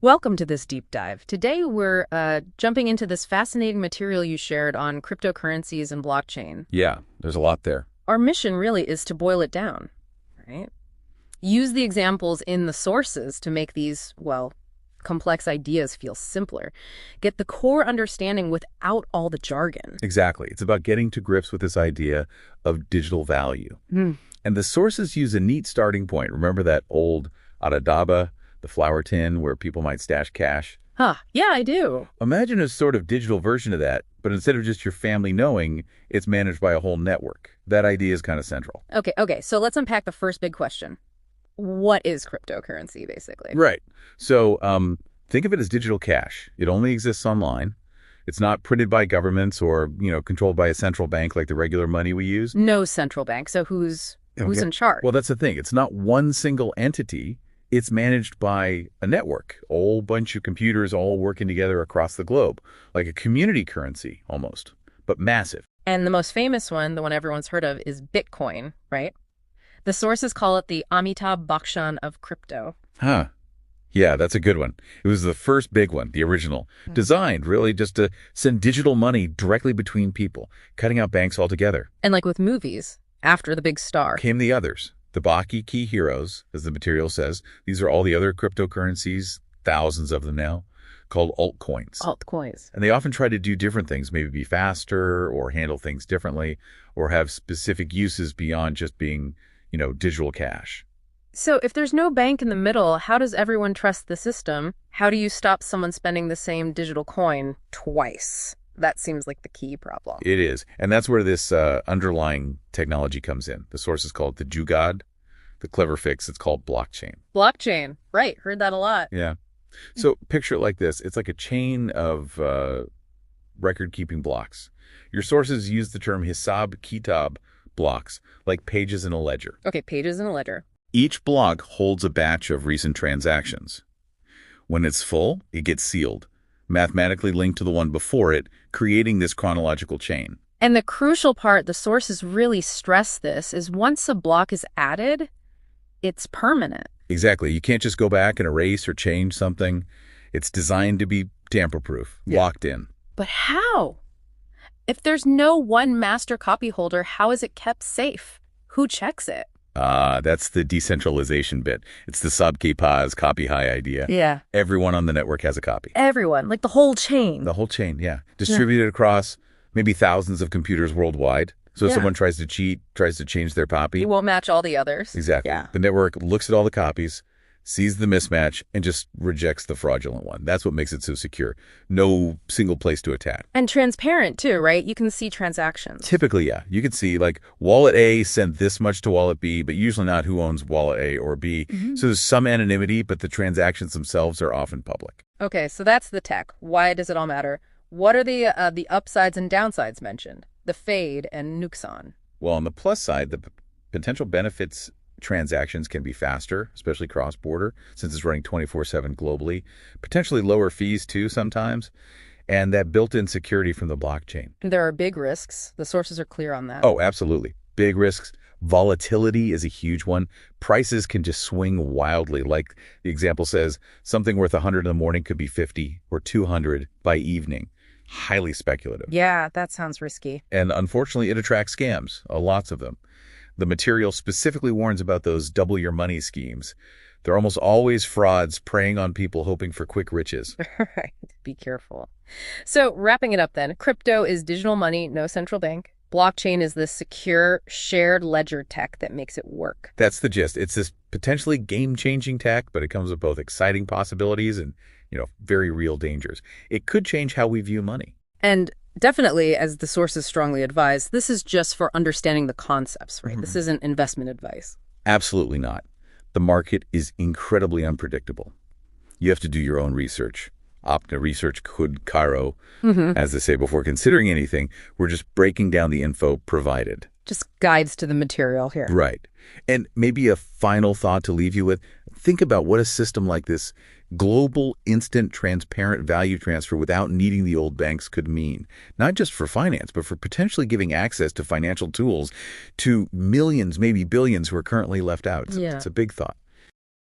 Welcome to this deep dive. Today we're jumping into this fascinating material you shared on cryptocurrencies and blockchain. Yeah, there's a lot there. Our mission really is to boil it down, right? Use the examples in the sources to make these, well, complex ideas feel simpler. Get the core understanding without all the jargon. Exactly. It's about getting to grips with this idea of digital value. Mm. And the sources use a neat starting point. Remember that old Aradaba, the flour tin where people might stash cash? Huh, yeah, I do. Imagine a sort of digital version of that, but instead of just your family knowing, it's managed by a whole network. That idea is kind of central. Okay, so let's unpack the first big question. What is cryptocurrency, basically? Right. So think of it as digital cash. It only exists online. It's not printed by governments or, controlled by a central bank like the regular money we use. No central bank, so who's in charge? Well, that's the thing. It's not one single entity. It's managed by a network, a whole bunch of computers all working together across the globe, like a community currency almost, but massive. And the most famous one, the one everyone's heard of, is Bitcoin, right? The sources call it the Amitabh Bachchan of crypto. Huh. Yeah, that's a good one. It was the first big one, the original, designed really just to send digital money directly between people, cutting out banks altogether. And like with movies, after the big star Came the others. The Baki key heroes, as the material says. These are all the other cryptocurrencies, thousands of them now, called altcoins. Altcoins. And they often try to do different things, maybe be faster or handle things differently or have specific uses beyond just being, digital cash. So if there's no bank in the middle, how does everyone trust the system? How do you stop someone spending the same digital coin twice? That seems like the key problem. It is. And that's where this underlying technology comes in. The source is called the Jugad. The clever fix, it's called blockchain. Blockchain. Right. Heard that a lot. Yeah. So picture it like this. It's like a chain of record-keeping blocks. Your sources use the term Hisab Kitab blocks, like pages in a ledger. Okay, pages in a ledger. Each block holds a batch of recent transactions. When it's full, it gets sealed, mathematically linked to the one before it, creating this chronological chain. And the crucial part, the sources really stress this, is once a block is added, it's permanent. Exactly. You can't just go back and erase or change something. It's designed to be tamper-proof, locked in. But how? If there's no one master copy holder, how is it kept safe? Who checks it? That's the decentralization bit. It's the Sabke Paz copy high idea. Yeah. Everyone on the network has a copy. Everyone, like the whole chain. The whole chain, yeah. Distributed across maybe thousands of computers worldwide. So if someone tries to cheat, tries to change their copy. You won't match all the others. Exactly. Yeah. The network looks at all the copies, sees the mismatch, and just rejects the fraudulent one. That's what makes it so secure. No single place to attack. And transparent too, right? You can see transactions. Typically, yeah. You can see like wallet A sent this much to wallet B, but usually not who owns wallet A or B. So there's some anonymity, but the transactions themselves are often public. Okay, so that's the tech. Why does it all matter? What are the upsides and downsides mentioned? The fade and Nuxon. Well, on the plus side, the potential benefits transactions can be faster, especially cross-border, since it's running 24/7 globally. Potentially lower fees, too, sometimes. And that built-in security from the blockchain. There are big risks. The sources are clear on that. Oh, absolutely. Big risks. Volatility is a huge one. Prices can just swing wildly. Like the example says, something worth 100 in the morning could be 50 or 200 by evening. Highly speculative. Yeah, that sounds risky. And unfortunately, it attracts scams, lots of them. The material specifically warns about those double your money schemes. They're almost always frauds preying on people hoping for quick riches. Right. Be careful. So wrapping it up then, crypto is digital money, no central bank. Blockchain is this secure, shared ledger tech that makes it work. That's the gist. It's this potentially game-changing tech, but it comes with both exciting possibilities and, very real dangers. It could change how we view money. And definitely, as the sources strongly advise, this is just for understanding the concepts, right? This isn't investment advice. Absolutely not. The market is incredibly unpredictable. You have to do your own research. Opta research could Cairo, as they say, before considering anything. We're just breaking down the info provided. Just guides to the material here. Right. And maybe a final thought to leave you with. Think about what a system like this, global, instant, transparent value transfer without needing the old banks could mean. Not just for finance, but for potentially giving access to financial tools to millions, maybe billions who are currently left out. It's a big thought.